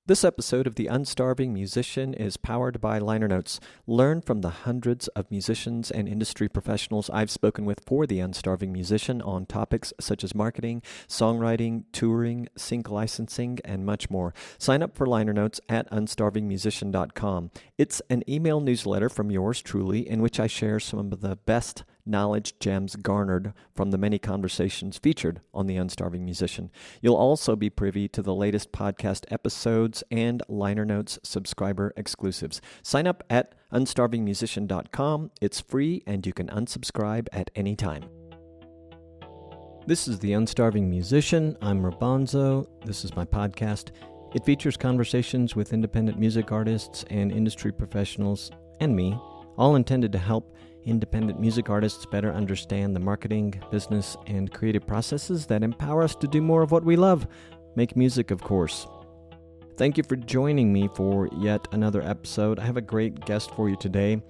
This episode of The Unstarving Musician is powered by liner notes. Learn from the hundreds of musicians and industry professionals I've spoken with for The Unstarving Musician on topics such as marketing, songwriting, touring, sync licensing, and much more. Sign up for liner notes at unstarvingmusician.com. It's an email newsletter from yours truly in which I share some of the best knowledge gems garnered from the many conversations featured on The Unstarving Musician. You'll also be privy to the latest podcast episodes and liner notes subscriber exclusives. Sign up at unstarvingmusician.com. It's free and you can unsubscribe at any time. This is The Unstarving Musician. I'm Rabbonzo. This is my podcast. It features conversations with independent music artists and industry professionals and me, all intended to help independent music artists better understand the marketing, business, and creative processes that empower us to do more of what we love, make music, of course. Thank you for joining me for yet another episode. I have a great guest for you today.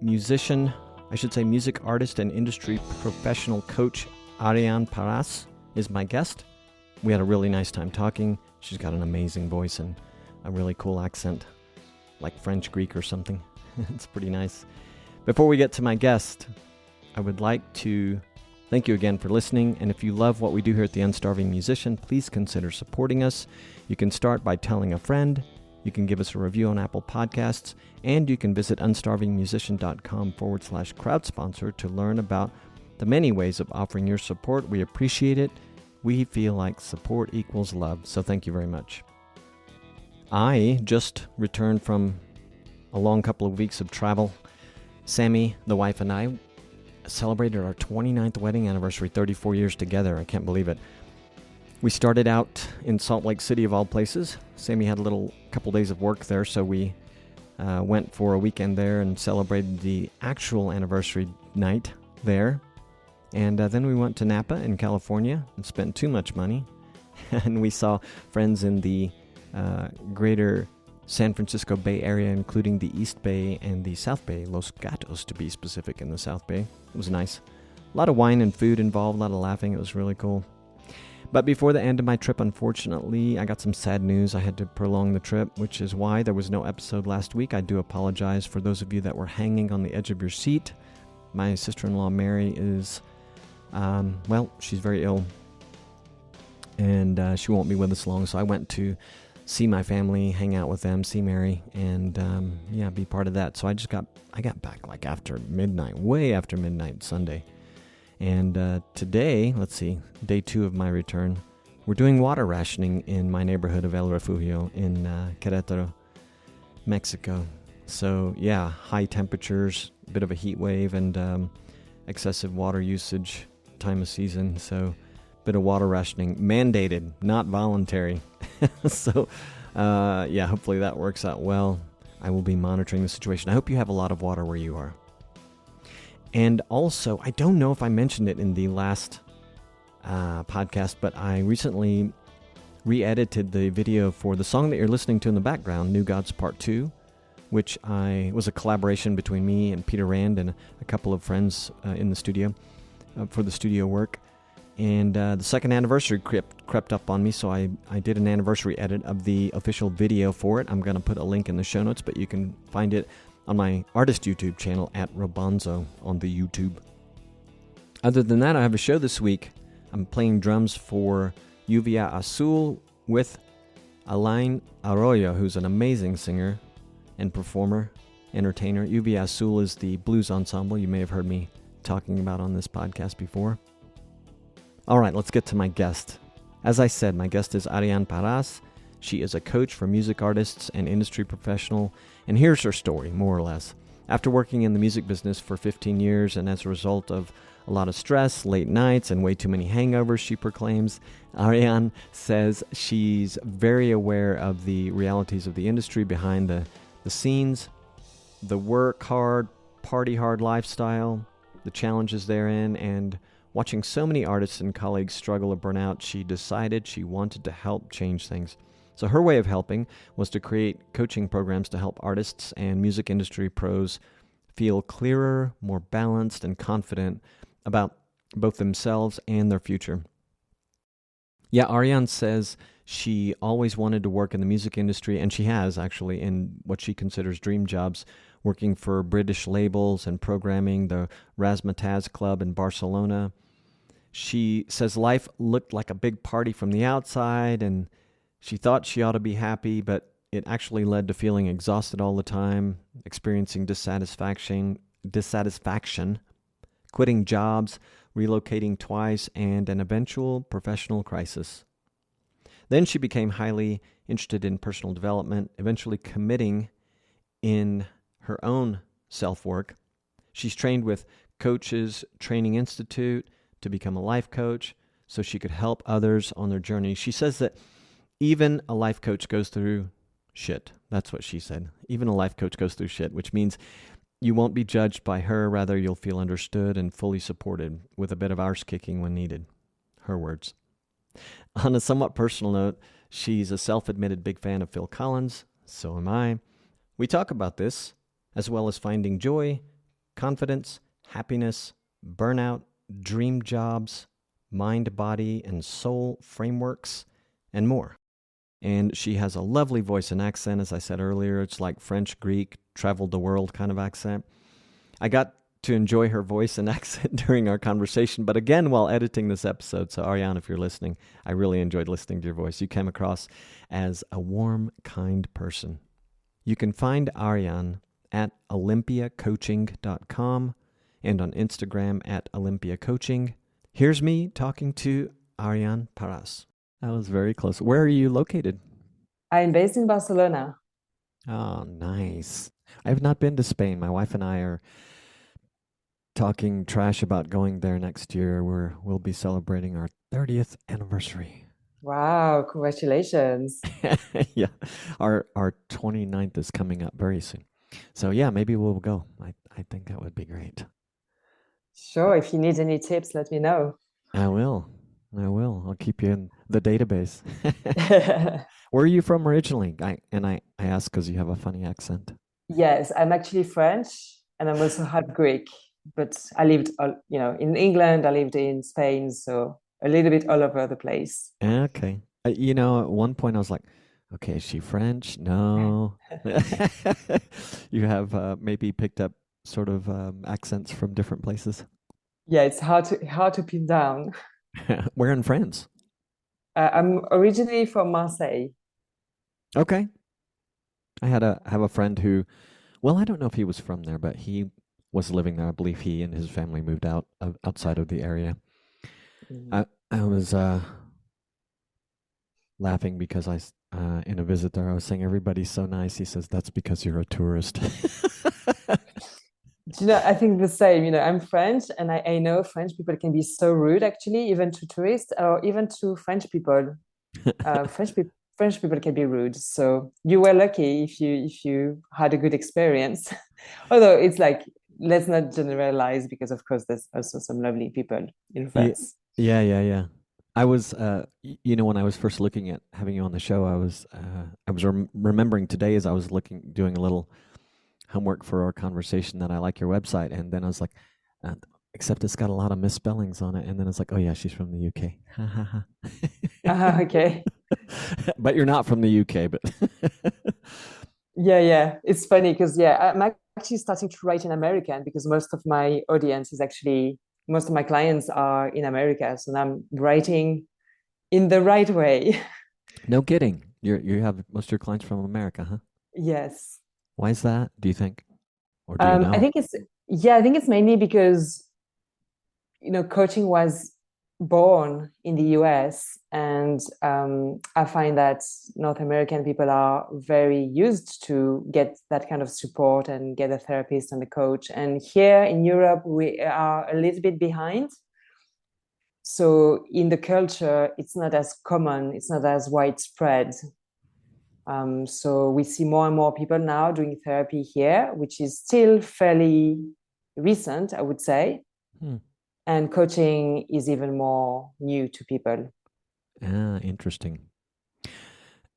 Music artist and industry professional coach Ariane Paras is my guest. We had a really nice time talking. She's got an amazing voice and a really cool accent, like French Greek or something. It's pretty nice. Before we get to my guest, I would like to thank you again for listening, and if you love what we do here at The Unstarving Musician, please consider supporting us. You can start by telling a friend, you can give us a review on Apple Podcasts, and you can visit unstarvingmusician.com/crowdsponsor to learn about the many ways of offering your support. We appreciate it. We feel like support equals love, so thank you very much. I just returned from a long couple of weeks of travel. Sammy, the wife, and I celebrated our 29th wedding anniversary, 34 years together. I can't believe it. We started out in Salt Lake City, of all places. Sammy had a couple days of work there, so we went for a weekend there and celebrated the actual anniversary night there. And then we went to Napa in California and spent too much money. And we saw friends in the greater San Francisco Bay Area, including the East Bay and the South Bay, Los Gatos to be specific in the South Bay. It was nice. A lot of wine and food involved, a lot of laughing. It was really cool. But before the end of my trip, unfortunately, I got some sad news. I had to prolong the trip, which is why there was no episode last week. I do apologize for those of you that were hanging on the edge of your seat. My sister-in-law, Mary, is, she's very ill. And she won't be with us long, so I went to see my family, hang out with them, see Mary, and be part of that. So I got back like after midnight, way after midnight Sunday. And today, day 2 of my return, we're doing water rationing in my neighborhood of El Refugio in Querétaro, Mexico. So yeah, high temperatures, a bit of a heat wave, and excessive water usage time of season. So bit of water rationing, mandated, not voluntary. So, hopefully that works out well. I will be monitoring the situation. I hope you have a lot of water where you are. And also, I don't know if I mentioned it in the last podcast, but I recently re-edited the video for the song that you're listening to in the background, New Gods Part 2, which was a collaboration between me and Peter Rand and a couple of friends in the studio for the studio work. And the second anniversary crept up on me, so I did an anniversary edit of the official video for it. I'm going to put a link in the show notes, but you can find it on my artist YouTube channel at Rabbonzo on the YouTube. Other than that, I have a show this week. I'm playing drums for Lluvia Azul with Alain Arroyo, who's an amazing singer and performer, entertainer. Lluvia Azul is the blues ensemble you may have heard me talking about on this podcast before. All right, let's get to my guest. As I said, my guest is Ariane Paras. She is a coach for music artists and industry professional, and here's her story, more or less. After working in the music business for 15 years, and as a result of a lot of stress, late nights, and way too many hangovers, she proclaims, Ariane says she's very aware of the realities of the industry behind the scenes, the work hard, party hard lifestyle, the challenges therein, and watching so many artists and colleagues struggle or burn out, she decided she wanted to help change things. So her way of helping was to create coaching programs to help artists and music industry pros feel clearer, more balanced, and confident about both themselves and their future. Yeah, Ariane says she always wanted to work in the music industry, and she has actually in what she considers dream jobs, working for British labels and programming the Razzmatazz Club in Barcelona. She says life looked like a big party from the outside, and she thought she ought to be happy, but it actually led to feeling exhausted all the time, experiencing dissatisfaction, quitting jobs, relocating twice, and an eventual professional crisis. Then she became highly interested in personal development, eventually committing in her own self work. She's trained with Coaches Training Institute to become a life coach so she could help others on their journey. She says that even a life coach goes through shit. That's what she said. Even a life coach goes through shit, which means you won't be judged by her. Rather, you'll feel understood and fully supported with a bit of arse kicking when needed. Her words. On a somewhat personal note, she's a self-admitted big fan of Phil Collins. So am I. We talk about this, as well as finding joy, confidence, happiness, burnout, dream jobs, mind, body, and soul frameworks, and more. And she has a lovely voice and accent, as I said earlier. It's like French, Greek, traveled the world kind of accent. I got to enjoy her voice and accent during our conversation, but again, while editing this episode. So Ariane, if you're listening, I really enjoyed listening to your voice. You came across as a warm, kind person. You can find Ariane at olympiacoaching.com and on Instagram at olympiacoaching. Here's me talking to Ariane Paras. That was very close. Where are you located? I'm based in Barcelona. Oh, nice. I've not been to Spain. My wife and I are talking trash about going there next year. We'll be celebrating our 30th anniversary. Wow, congratulations. Yeah. Our 29th is coming up very soon. So yeah, maybe we'll go. I think that would be great. Sure, if you need any tips, let me know. I will. I will. I'll keep you in the database. Where are you from originally? I ask because you have a funny accent. Yes, I'm actually French and I'm also half Greek, but I lived, in England, I lived in Spain, so a little bit all over the place. Okay. At one point I was like, okay, is she French? No. You have maybe picked up sort of accents from different places. Yeah, it's hard to pin down. Where in France? I'm originally from Marseille. Okay. I have a friend who, well, I don't know if he was from there, but he was living there. I believe he and his family moved outside of the area. Mhm. I was laughing because in a visit there I was saying everybody's so nice. He says that's because you're a tourist. Do you know, I think the same. I'm French and I know French people can be so rude, actually, even to tourists or even to French people. French people can be rude. So you were lucky if you had a good experience. Although it's like, let's not generalize because of course there's also some lovely people in Yeah, France. yeah. I was, when I was first looking at having you on the show, I was remembering today as I was doing a little homework for our conversation that I like your website, and then I was like, uh, except it's got a lot of misspellings on it, and then it's like, oh yeah, she's from the UK. Ha ha ha. Okay. But you're not from the UK, but Yeah. It's funny because yeah, I'm actually starting to write in American because most of my clients are in America. So now I'm writing in the right way. no kidding. You have most of your clients from America, huh? Yes. Why is that? Do you think, or do you I know? think I think it's mainly because coaching was born in the US, and I find that North American people are very used to get that kind of support and get a therapist and a coach. And here in Europe, we are a little bit behind. So in the culture, it's not as common, it's not as widespread. So we see more and more people now doing therapy here, which is still fairly recent, I would say. Hmm. And coaching is even more new to people. Ah, interesting.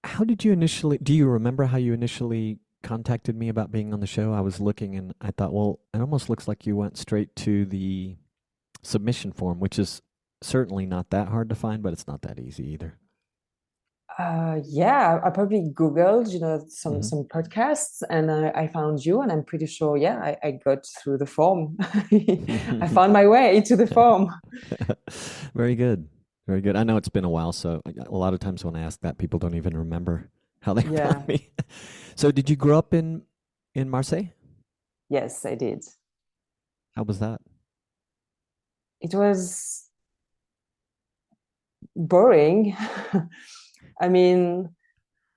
How did you initially, do you remember how you initially contacted me about being on the show? I was looking and I thought, well, it almost looks like you went straight to the submission form, which is certainly not that hard to find, but it's not that easy either. Yeah, I probably Googled, Hmm. some podcasts, and I found you, and I'm pretty sure, yeah, I got through the form. I found my way to the form. Very good. Very good. I know it's been a while, so a lot of times when I ask that, people don't even remember how they found Yeah, me. So, did you grow up in Marseille? yes, I did. How was that? It was boring. I mean,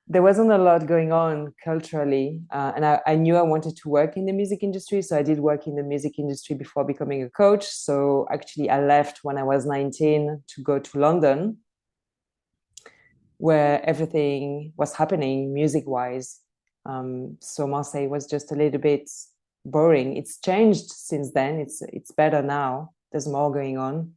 there wasn't a lot going on culturally, and I knew I wanted to work in the music industry, so I did work in the music industry before becoming a coach. So actually, I left when I was 19 to go to London, where everything was happening music-wise. So Marseille was just a little bit boring. It's changed since then. It's better now. There's more going on.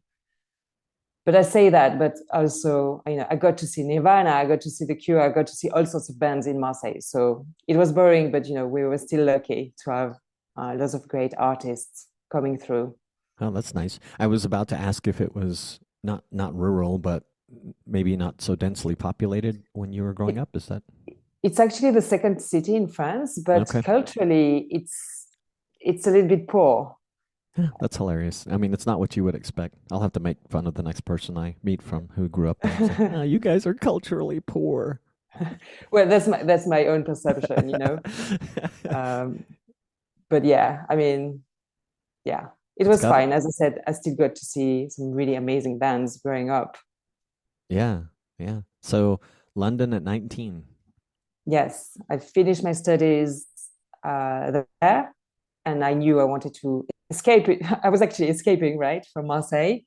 But I say that, but also, I got to see Nirvana, I got to see The Cure, I got to see all sorts of bands in Marseille. So it was boring, but we were still lucky to have lots of great artists coming through. Oh, that's nice. I was about to ask if it was not rural, but maybe not so densely populated when you were growing It, up. Is that it's actually the second city in France, but okay? culturally, it's a little bit poor. Yeah, that's hilarious. I mean, it's not what you would expect. I'll have to make fun of the next person I meet from who grew up there and say, "Oh, you guys are culturally poor." Well, that's my own perception. Um, but yeah, I mean, yeah, it It's was got it. fine. As I said, I still got to see some really amazing bands growing up. Yeah, yeah. So London at 19. Yes, I finished my studies there, and I knew I wanted to escape it. I was actually escaping, right, from Marseille,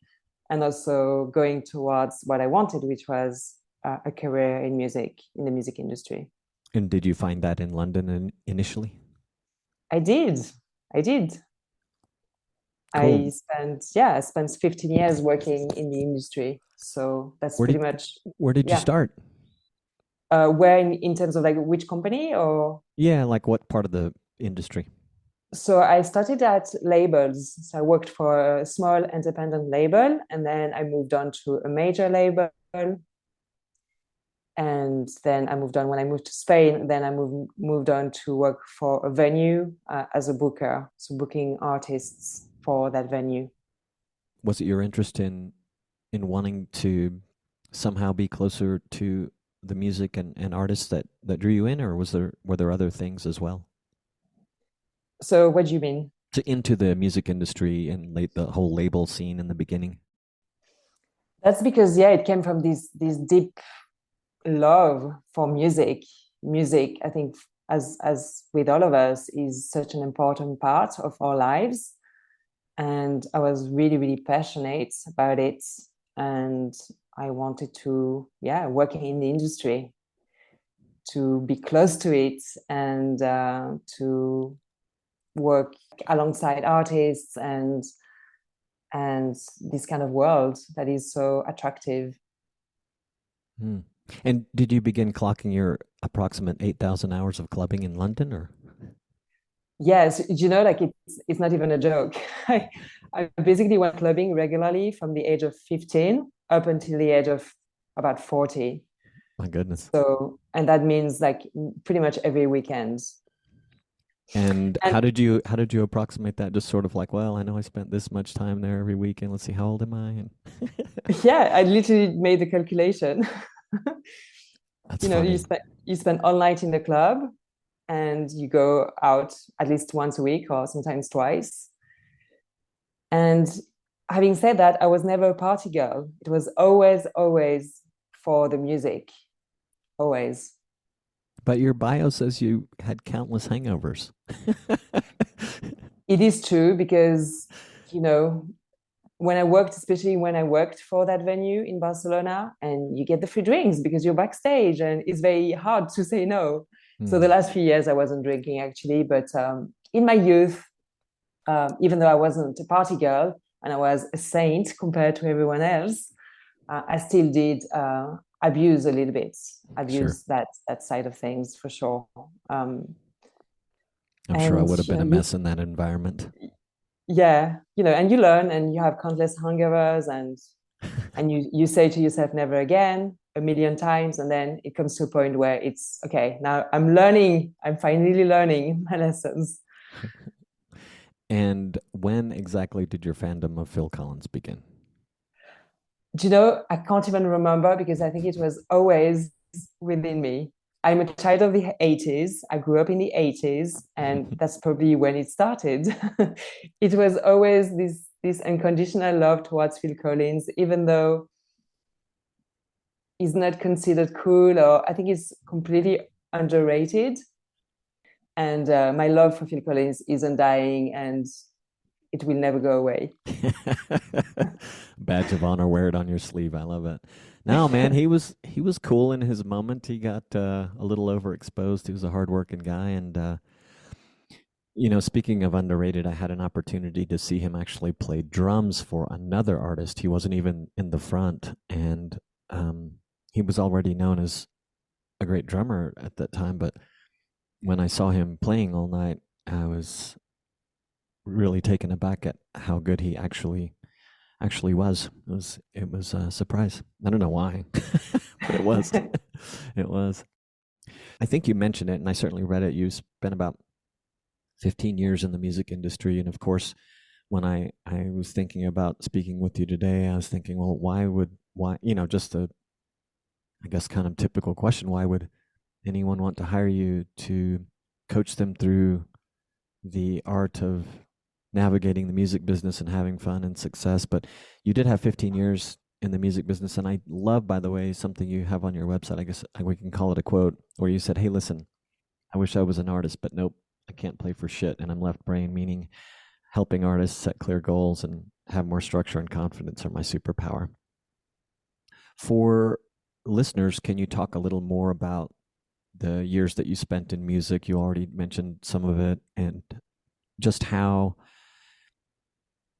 and also going towards what I wanted, which was a career in music, in the music industry. And did you find that in London initially? I did. I did. Cool. I spent 15 years working in the industry. So that's Where pretty did much, where did you yeah. start? Where in terms of like which company or Yeah, like what part of the industry? so I started at labels. So I worked for a small independent label, and then I moved on to a major label. And then I moved on when I moved to Spain. Then I moved on to work for a venue as a booker, so booking artists for that venue. Was it your interest in wanting to somehow be closer to the music and artists that drew you in, or were there other things as well? So what do you mean? Into the music industry and the whole label scene in the beginning. That's because yeah, it came from this deep love for music. Music, I think, as with all of us, is such an important part of our lives. And I was really, really passionate about it. And I wanted to, yeah, working in the industry to be close to it and to work alongside artists and this kind of world that is so attractive. Hmm. And did you begin clocking your approximate 8,000 hours of clubbing in London, or? Yes, like it's not even a joke. I basically went clubbing regularly from the age of 15 up until the age of about 40. My goodness. So, and that means like pretty much every weekend. And And how did you approximate that? Just sort of like, well, I know I spent this much time there every weekend. Let's see, how old am I? And yeah, I literally made the calculation. that's You funny. spend all night in the club and you go out at least once a week or sometimes twice. And having said that, I was never a party girl. It was always, always for the music, always. But your bio says you had countless hangovers. It is true because, you know, when I worked, especially when I worked for that venue in Barcelona, and you get the free drinks because you're backstage and it's very hard to say no. So Hmm. the last few years I wasn't drinking actually, but in my youth, even though I wasn't a party girl and I was a saint compared to everyone else, I still did abuse a little bit, Sure. abuse that side of things for sure. Um, I'm sure I and would have you been know, a you mess in that environment. yeah, and you learn and you have countless hangovers and And you say to yourself never again a million times, and then it comes to a point where it's okay, now I'm finally learning my lessons. And when exactly did your fandom of Phil Collins begin? Do you know, I can't even remember because I think it was always within me. I'm a child of the 80s. I grew up in the 80s, and that's probably when it started. It was always this unconditional love towards Phil Collins, even though he's not considered cool, or I think he's completely underrated. And my love for Phil Collins is undying, and it will never go away. Badge of honor, wear it on your sleeve. I love it. No, man, he was cool in his moment. He got a little overexposed. He was a hardworking guy, and speaking of underrated, I had an opportunity to see him actually play drums for another artist. He wasn't even in the front, and he was already known as a great drummer at that time. But when I saw him playing all night, I was really taken aback at how good he actually was. It was a surprise. I don't know why, but it was. It was. I think you mentioned it, and I certainly read it. You spent about 15 years in the music industry, and of course, when I was thinking about speaking with you today, I was thinking, well, why just a, I guess, kind of typical question: why would anyone want to hire you to coach them through the art of navigating the music business and having fun and success? But you did have 15 years in the music business, and I love, by the way, something you have on your website. I guess we can call it a quote, where you said, "Hey, listen, I wish I was an artist, but nope, I can't play for shit, and I'm left brain," meaning helping artists set clear goals and have more structure and confidence are my superpower. For listeners, can you talk a little more about the years that you spent in music? You already mentioned some of it, and just how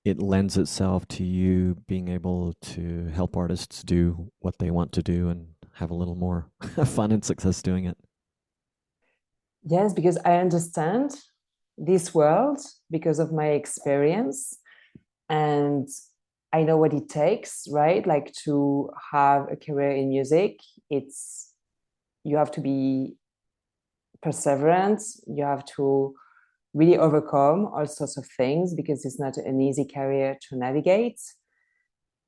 it lends itself to you being able to help artists do what they want to do and have a little more fun and success doing it. Yes, because I understand this world because of my experience, and I know what it takes, right? Like to have a career in music, it's you have to be perseverant, you have to really overcome all sorts of things because it's not an easy career to navigate.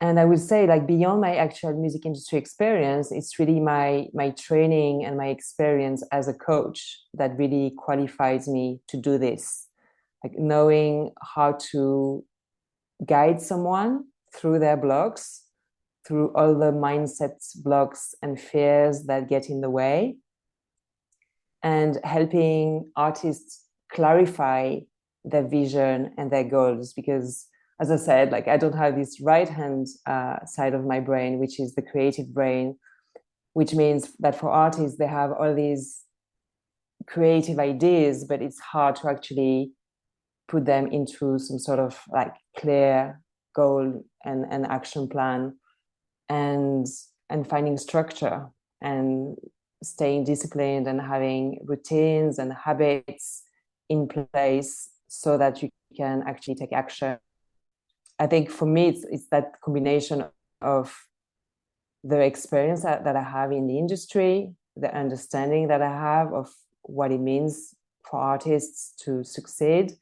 And I would say, like, beyond my actual music industry experience, it's really my training and my experience as a coach that really qualifies me to do this. Like knowing how to guide someone through their blocks, through all the mindset blocks and fears that get in the way, and helping artists clarify their vision and their goals. Because, as I said, like I don't have this right hand side of my brain, which is the creative brain, which means that for artists, they have all these creative ideas, but it's hard to actually put them into some sort of like clear goal and action plan, and finding structure and staying disciplined and having routines and habits in place so that you can actually take action. I think for me, it's that combination of the experience that I have in the industry, the understanding that I have of what it means for artists to succeed,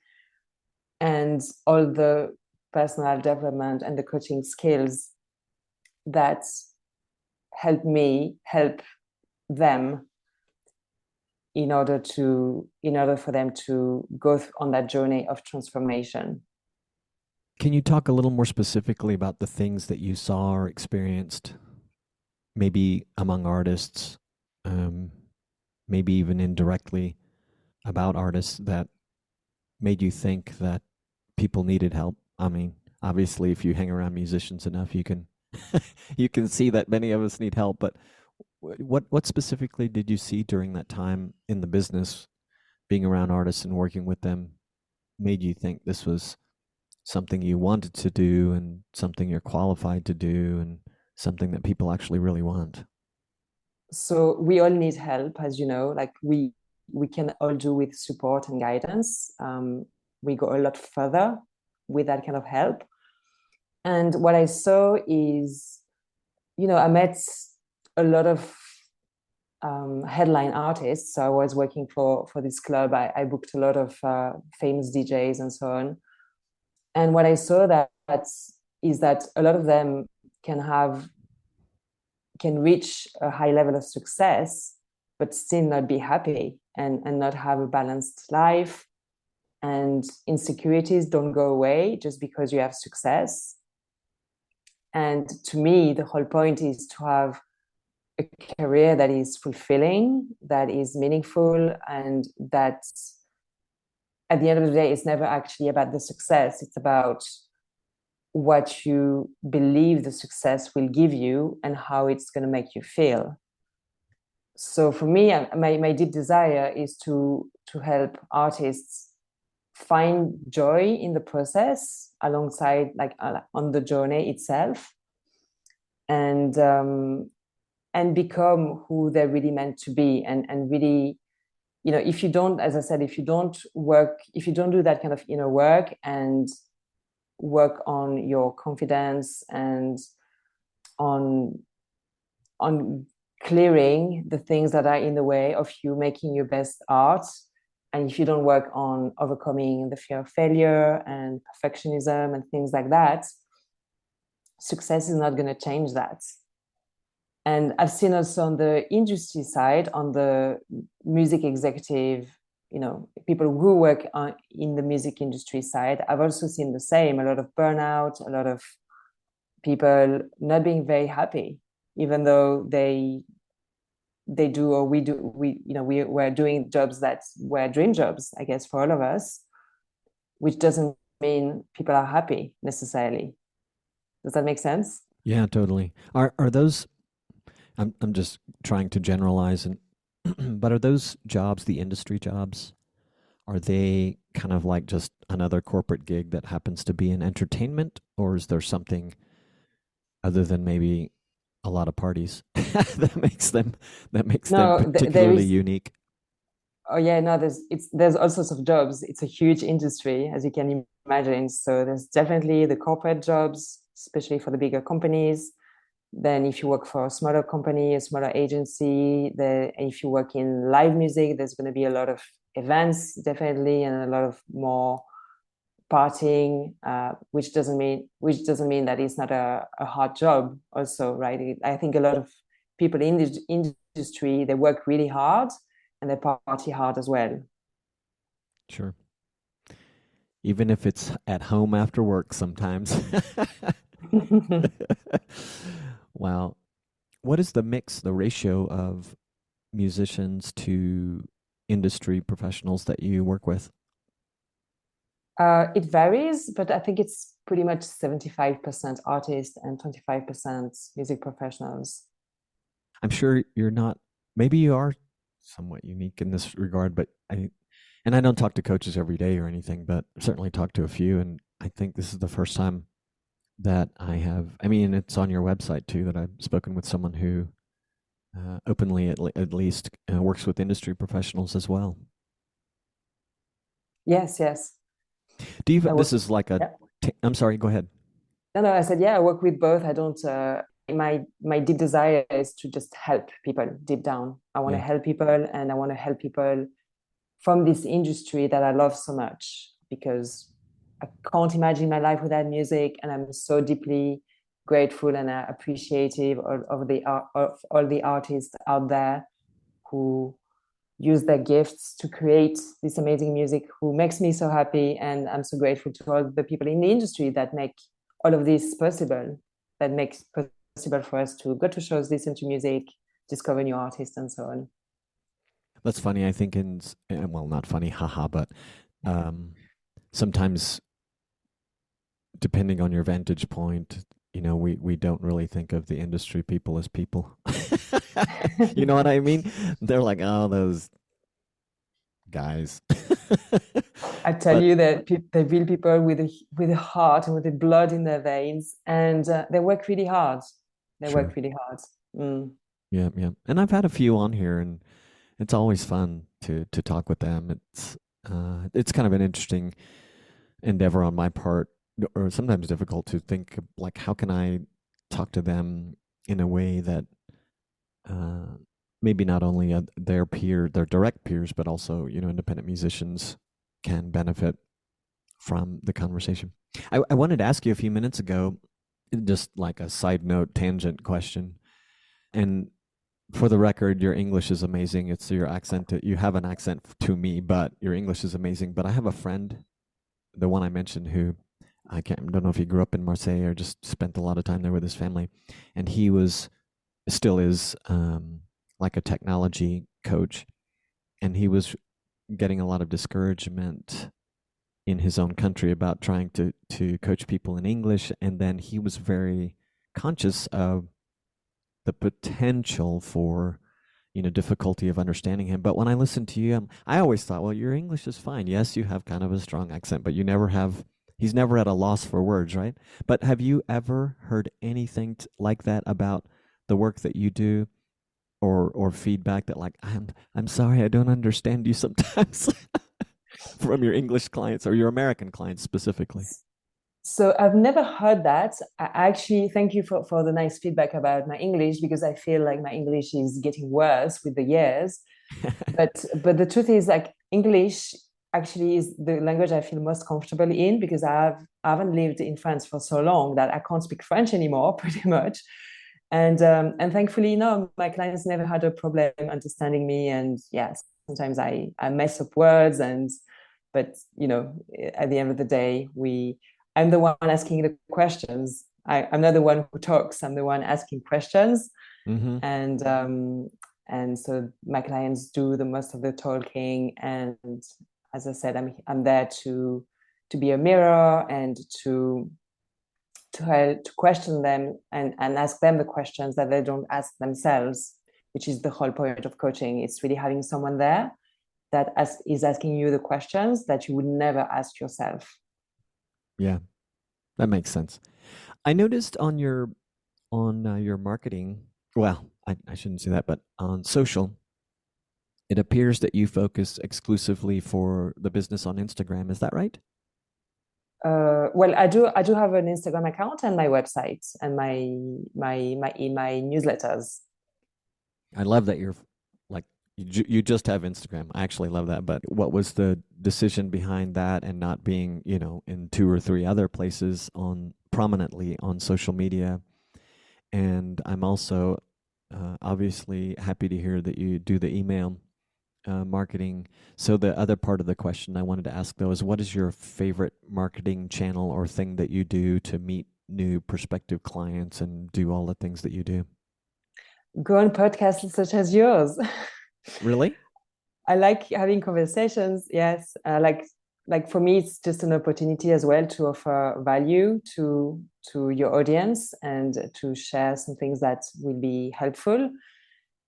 and all the personal development and the coaching skills that help me help them in order for them to go on that journey of transformation. Can you talk a little more specifically about the things that you saw or experienced, maybe among artists, um, maybe even indirectly about artists, that made you think that people needed help? I mean, obviously, if you hang around musicians enough, you can you can see that many of us need help. But what specifically did you see during that time in the business, being around artists and working with them, made you think this was something you wanted to do and something you're qualified to do and something that people actually really want? So we all need help, as you know. Like we can all do with support and guidance. We go a lot further with that kind of help. And what I saw is, I met a lot of headline artists. So I was working for this club. I booked a lot of famous DJs and so on. And what I saw is that a lot of them can have can reach a high level of success, but still not be happy and not have a balanced life. And insecurities don't go away just because you have success. And to me, the whole point is to have a career that is fulfilling, that is meaningful, and that at the end of the day, it's never actually about the success. It's about what you believe the success will give you and how it's going to make you feel. So for me, my deep desire is to help artists find joy in the process alongside on the journey itself, and become who they're really meant to be, and really, if you don't, as I said, if you don't do that kind of inner work and work on your confidence and on clearing the things that are in the way of you making your best art, and if you don't work on overcoming the fear of failure and perfectionism and things like that, success is not going to change that. And I've seen also on the industry side, on the music executive, people who work in the music industry side, I've also seen the same, a lot of burnout, a lot of people not being very happy, even though they do, or we're doing jobs that were dream jobs, I guess, for all of us, which doesn't mean people are happy necessarily. Does that make sense? Yeah, totally. Are those? I'm just trying to generalize, and but are those jobs, the industry jobs, are they kind of like just another corporate gig that happens to be in entertainment, or is there something other than maybe a lot of parties that makes them No, there particularly is. unique? Oh yeah, no, there's all sorts of jobs. It's a huge industry, as you can imagine. So there's definitely the corporate jobs, especially for the bigger companies. Then if you work for a smaller company, a smaller agency, if you work in live music, there's going to be a lot of events, definitely, and a lot of more partying, which doesn't mean that it's not a hard job also, right? I think a lot of people in the industry, they work really hard and they party hard as well. Sure. Even if it's at home after work sometimes. Wow. What is the mix, the ratio of musicians to industry professionals that you work with? It varies, but I think it's pretty much 75% artists and 25% music professionals. I'm sure you're not, maybe you are somewhat unique in this regard, but and I don't talk to coaches every day or anything, but certainly talk to a few. And I think this is the first time that I have, I mean, it's on your website too, that I've spoken with someone who openly, at least, works with industry professionals as well. Yes, yes. Do you, I this work. is like Yeah. I'm sorry, go ahead. No, no. I said, yeah. I work with both. I don't. My deep desire is to just help people deep down. I want to Yeah, help people, and I want to help people from this industry that I love so much, because I can't imagine my life without music, and I'm so deeply grateful and appreciative of all the artists out there who use their gifts to create this amazing music, who makes me so happy. And I'm so grateful to all the people in the industry that make all of this possible, that makes possible for us to go to shows, listen to music, discover new artists, and so on. that's funny. I think well, not funny, haha, but um, sometimes depending on your vantage point, we don't really think of the industry people as people. You know what I mean? They're like, oh, those guys. I tell But you that they're real people with a heart and with the blood in their veins, and they work really hard. They sure. work really hard. Mm. Yeah, yeah. And I've had a few on here, and it's always fun to talk with them. It's kind of an interesting endeavor on my part, or sometimes difficult to think like, how can I talk to them in a way that uh, maybe not only their direct peers, but also independent musicians can benefit from the conversation. I wanted to ask you a few minutes ago, just like a side note tangent question, and for the record, your English is amazing. It's your accent. You have an accent to me, but your English is amazing. But I have a friend, the one I mentioned, who don't know if he grew up in Marseille or just spent a lot of time there with his family, and he still is like a technology coach, and he was getting a lot of discouragement in his own country about trying to coach people in English, and then he was very conscious of the potential for difficulty of understanding him. But when I listened to you, I always thought, well, your English is fine. Yes, you have kind of a strong accent, but he's never at a loss for words, right? But have you ever heard anything like that about the work that you do, or feedback that, like, I'm sorry, I don't understand you sometimes from your English clients or your American clients specifically? So I've never heard that. I actually thank you for the nice feedback about my English, because I feel like my English is getting worse with the years. But the truth is, like, English actually is the language I feel most comfortable in, because I haven't lived in France for so long that I can't speak French anymore, pretty much. And thankfully, no, my clients never had a problem understanding me. And yes, sometimes I mess up words, but at the end of the day, I'm the one asking the questions. I'm not the one who talks. I'm the one asking questions, Mm-hmm. and so my clients do the most of the talking. And as I said, I'm there to be a mirror, and to help to question them, and ask them the questions that they don't ask themselves, which is the whole point of coaching. It's really having someone there that is asking you the questions that you would never ask yourself. Yeah, that makes sense. I noticed on your marketing, well, I shouldn't say that, but on social, it appears that you focus exclusively for the business on Instagram. Is that right? Well, I do have an Instagram account and my website and my newsletters. I love that you're like you just have Instagram. I actually love that. But what was the decision behind that, and not being, in two or three other places on prominently on social media? And I'm also obviously happy to hear that you do the email marketing. So the other part of the question I wanted to ask, though, is what is your favorite marketing channel or thing that you do to meet new prospective clients and do all the things that you do? Go on podcasts such as yours. Really? I like having conversations. Yes, like for me, it's just an opportunity as well to offer value to your audience, and to share some things that will be helpful.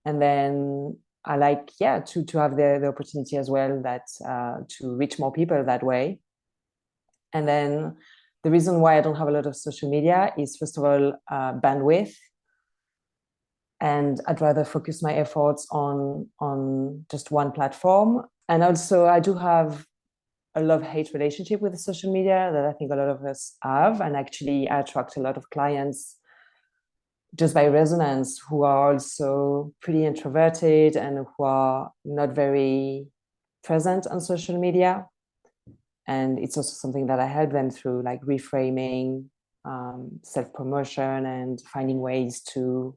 And then I like, yeah, to have the opportunity as well, that to reach more people that way. And then the reason why I don't have a lot of social media is, first of all, bandwidth, and I'd rather focus my efforts on just one platform. And also, I do have a love-hate relationship with the social media that I think a lot of us have, and actually I attract a lot of clients just by resonance, who are also pretty introverted and who are not very present on social media. And it's also something that I help them through, like reframing, self-promotion, and finding ways to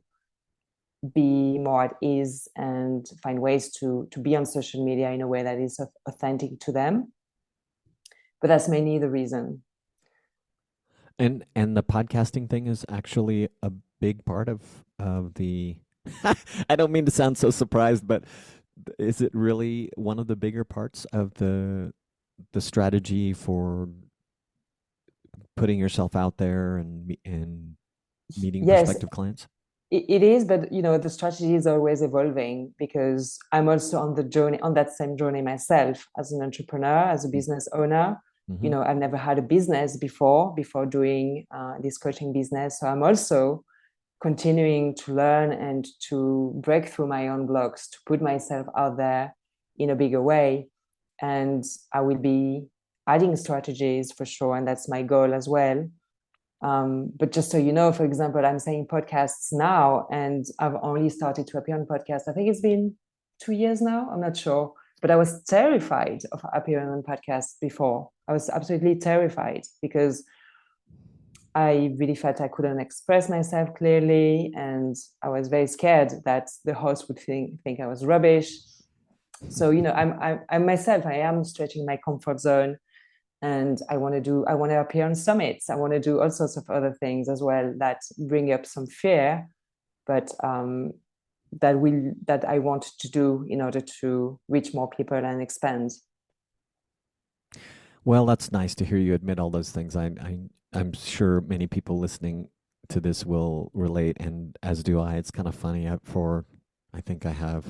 be more at ease, and find ways to be on social media in a way that is authentic to them. But that's mainly the reason. And the podcasting thing is actually a big part of the I don't mean to sound so surprised, but is it really one of the bigger parts of the strategy for putting yourself out there and meeting Yes, prospective clients? it is, but the strategy is always evolving, because I'm also on the journey, on that same journey myself, as an entrepreneur, as a business owner. Mm-hmm. I've never had a business before doing this coaching business. So I'm also continuing to learn and to break through my own blocks, to put myself out there in a bigger way. And I will be adding strategies for sure, and that's my goal as well. But just so you know, for example, I'm saying podcasts now, and I've only started to appear on podcasts. I think it's been 2 years now. I'm not sure, but I was terrified of appearing on podcasts before. I was absolutely terrified because I really felt I couldn't express myself clearly, and I was very scared that the host would think I was rubbish. So I'm myself. I am stretching my comfort zone, and I want to appear on summits. I want to do all sorts of other things as well that bring up some fear, but that I want to do in order to reach more people and expand. Well, that's nice to hear you admit all those things. I'm sure many people listening to this will relate, and as do I. It's kind of funny. I think I have,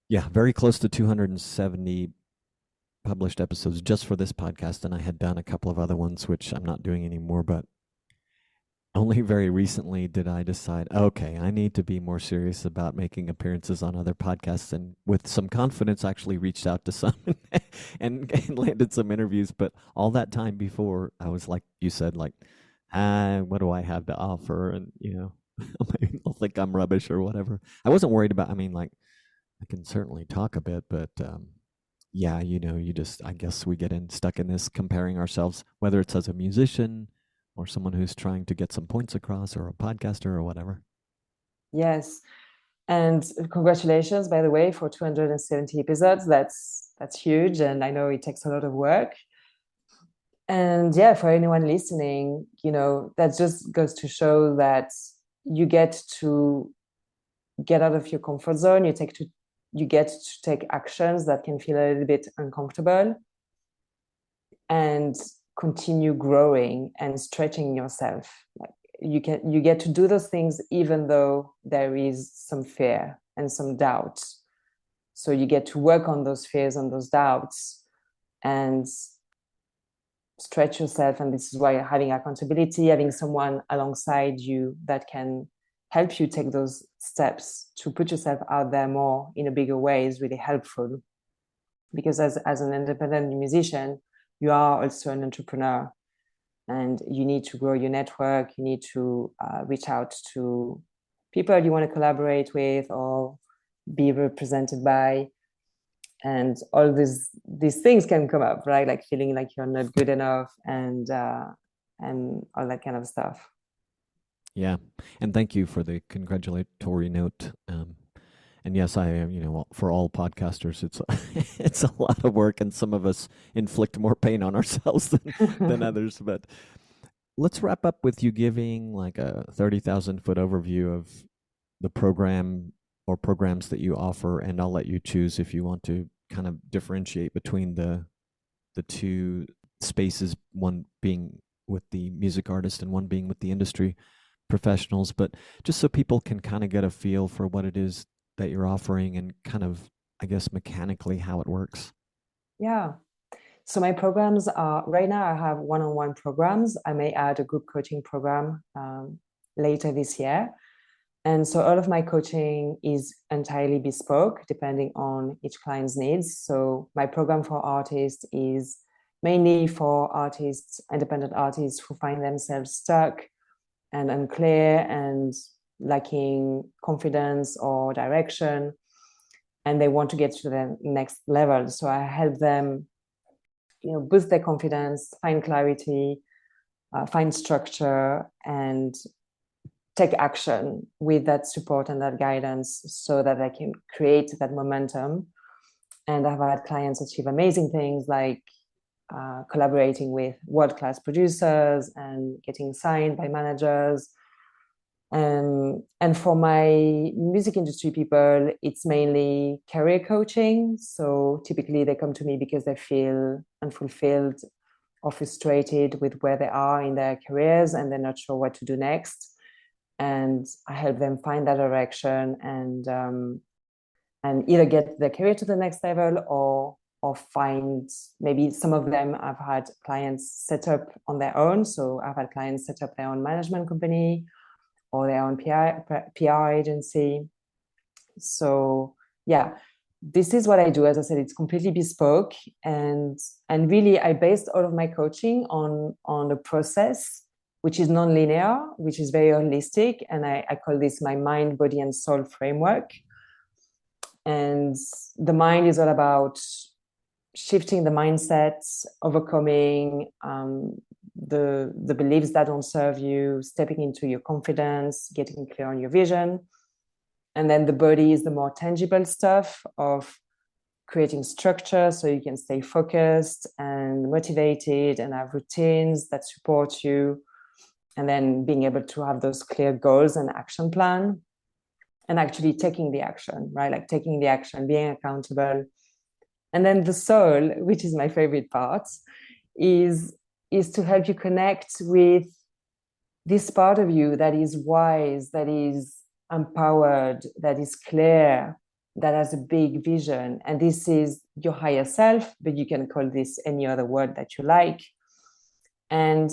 yeah, very close to 270 published episodes just for this podcast, and I had done a couple of other ones, which I'm not doing anymore. But only very recently did I decide, okay, I need to be more serious about making appearances on other podcasts, and with some confidence, actually reached out to some and landed some interviews. But all that time before, I was like you said, like, what do I have to offer? And maybe they'll think I'm rubbish or whatever. I wasn't worried about. I mean, like, I can certainly talk a bit, but yeah, you just, I guess we get stuck in this comparing ourselves, whether it's as a musician or someone who's trying to get some points across, or a podcaster or whatever. Yes. And congratulations, by the way, for 270 episodes. That's huge. And I know it takes a lot of work. And yeah, for anyone listening, that just goes to show that you get to get out of your comfort zone. You get to take actions that can feel a little bit uncomfortable, and continue growing and stretching yourself. Like, you get to do those things even though there is some fear and some doubt. So you get to work on those fears and those doubts and stretch yourself. And this is why having accountability, having someone alongside you that can help you take those steps to put yourself out there more in a bigger way is really helpful. Because as an independent musician, you are also an entrepreneur, and you need to grow your network. You need to reach out to people you want to collaborate with or be represented by. And all these things can come up, right? Like feeling like you're not good enough, and all that kind of stuff. Yeah, and thank you for the congratulatory note. And yes, I am. For all podcasters, it's it's a lot of work, and some of us inflict more pain on ourselves than others. But let's wrap up with you giving like a 30,000-foot overview of the program or programs that you offer, and I'll let you choose if you want to kind of differentiate between the two spaces, one being with the music artist and one being with the industry professionals. But just so people can kind of get a feel for what it is that you're offering, and kind of, I guess, mechanically how it works. Yeah. So my programs are, right now I have one-on-one programs. I may add a group coaching program later this year. And so all of my coaching is entirely bespoke, depending on each client's needs. So my program for artists is mainly for artists, independent artists who find themselves stuck and unclear and lacking confidence or direction, and they want to get to the next level. So I help them, boost their confidence, find clarity, find structure, and take action with that support and that guidance so that I can create that momentum. And I've had clients achieve amazing things like collaborating with world-class producers and getting signed by managers. And for my music industry people, it's mainly career coaching. So typically they come to me because they feel unfulfilled or frustrated with where they are in their careers and they're not sure what to do next. And I help them find that direction and either get their career to the next level or find, maybe some of them I've had clients set up on their own. So I've had clients set up their own management company or their own PR agency. So yeah, this is what I do. As I said, it's completely bespoke, and really I based all of my coaching on a process which is non-linear, which is very holistic, and I call this my mind, body, and soul framework. And the mind is all about shifting the mindsets, overcoming the beliefs that don't serve you, stepping into your confidence, getting clear on your vision. And then the body is the more tangible stuff of creating structure so you can stay focused and motivated and have routines that support you. And then being able to have those clear goals and action plan, and actually taking the action, right? Like taking the action, being accountable. And then the soul, which is my favorite part, is to help you connect with this part of you that is wise, that is empowered, that is clear, that has a big vision. And this is your higher self, but you can call this any other word that you like. And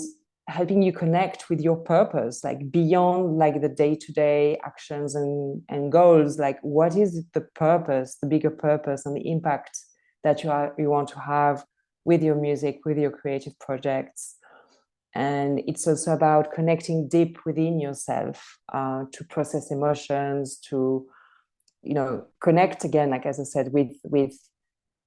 helping you connect with your purpose, like beyond like the day-to-day actions and goals. Like, what is the purpose, the bigger purpose, and the impact that you want to have with your music, with your creative projects? And it's also about connecting deep within yourself to process emotions, to, you know, connect again, like as I said, with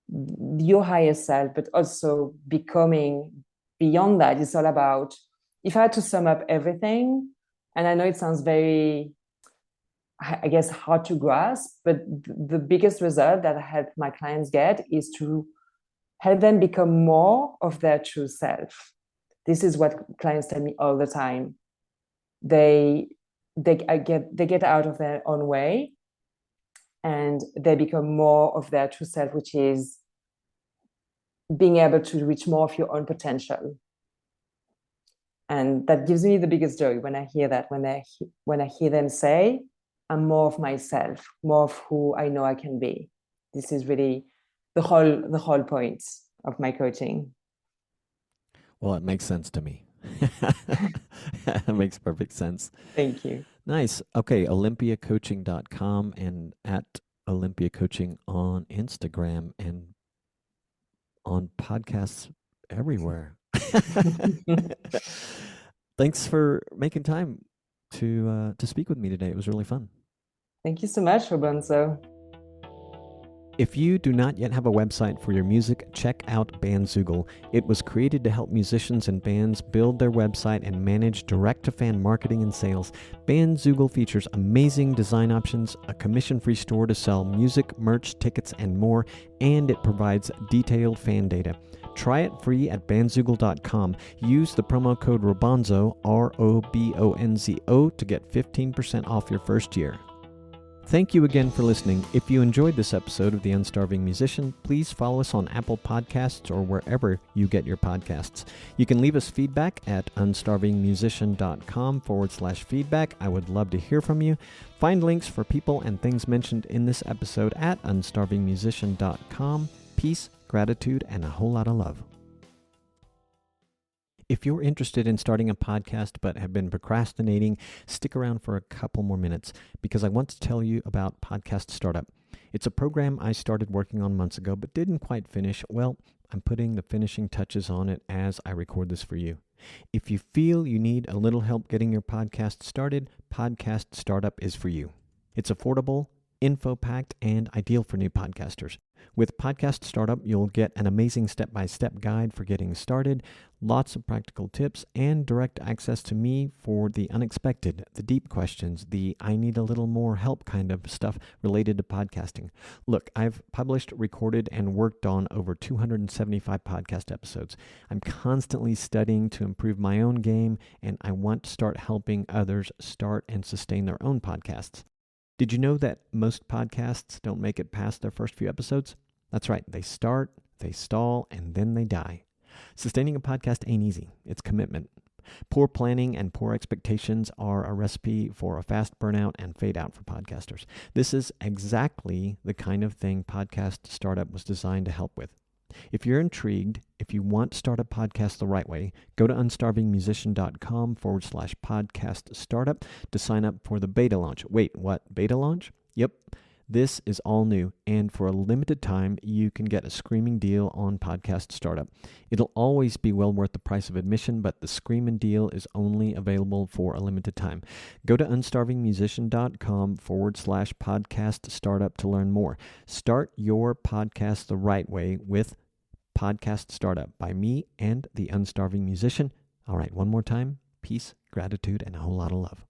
your higher self, but also becoming beyond that. It's all about, if I had to sum up everything, and I know it sounds very, I guess, hard to grasp, but the biggest result that I help my clients get is to help them become more of their true self. This is what clients tell me all the time. They get out of their own way and they become more of their true self, which is being able to reach more of your own potential. And that gives me the biggest joy when I hear that, when I hear them say, I'm more of myself, more of who I know I can be. This is really the whole point of my coaching. Well, it makes sense to me. It makes perfect sense. Thank you. Nice. Okay, olympiacoaching.com and at Olympia Coaching on Instagram and on podcasts everywhere. Thanks for making time to speak with me today. It was really fun. Thank you so much, Robonzo. If you do not yet have a website for your music, check out Bandzoogle. It was created to help musicians and bands build their website and manage direct-to-fan marketing and sales. Bandzoogle features amazing design options, a commission-free store to sell music, merch, tickets, and more, and it provides detailed fan data. Try it free at bandzoogle.com. Use the promo code ROBONZO, ROBONZO, to get 15% off your first year. Thank you again for listening. If you enjoyed this episode of The Unstarving Musician, please follow us on Apple Podcasts or wherever you get your podcasts. You can leave us feedback at unstarvingmusician.com/feedback. I would love to hear from you. Find links for people and things mentioned in this episode at unstarvingmusician.com. Peace, gratitude, and a whole lot of love. If you're interested in starting a podcast but have been procrastinating, stick around for a couple more minutes because I want to tell you about Podcast Startup. It's a program I started working on months ago but didn't quite finish. Well, I'm putting the finishing touches on it as I record this for you. If you feel you need a little help getting your podcast started, Podcast Startup is for you. It's affordable, info-packed, and ideal for new podcasters. With Podcast Startup, you'll get an amazing step-by-step guide for getting started, lots of practical tips, and direct access to me for the unexpected, the deep questions, the I need a little more help kind of stuff related to podcasting. Look, I've published, recorded, and worked on over 275 podcast episodes. I'm constantly studying to improve my own game, and I want to start helping others start and sustain their own podcasts. Did you know that most podcasts don't make it past their first few episodes? That's right. They start, they stall, and then they die. Sustaining a podcast ain't easy. It's commitment. Poor planning and poor expectations are a recipe for a fast burnout and fade out for podcasters. This is exactly the kind of thing Podcast Startup was designed to help with. If you're intrigued, if you want to start a podcast the right way, go to unstarvingmusician.com/podcast startup to sign up for the beta launch. Wait, what? Beta launch? Yep. This is all new, and for a limited time, you can get a screaming deal on Podcast Startup. It'll always be well worth the price of admission, but the screaming deal is only available for a limited time. Go to unstarvingmusician.com/podcast startup to learn more. Start your podcast the right way with Podcast Startup by me and the Unstarving Musician. All right, one more time. Peace, gratitude, and a whole lot of love.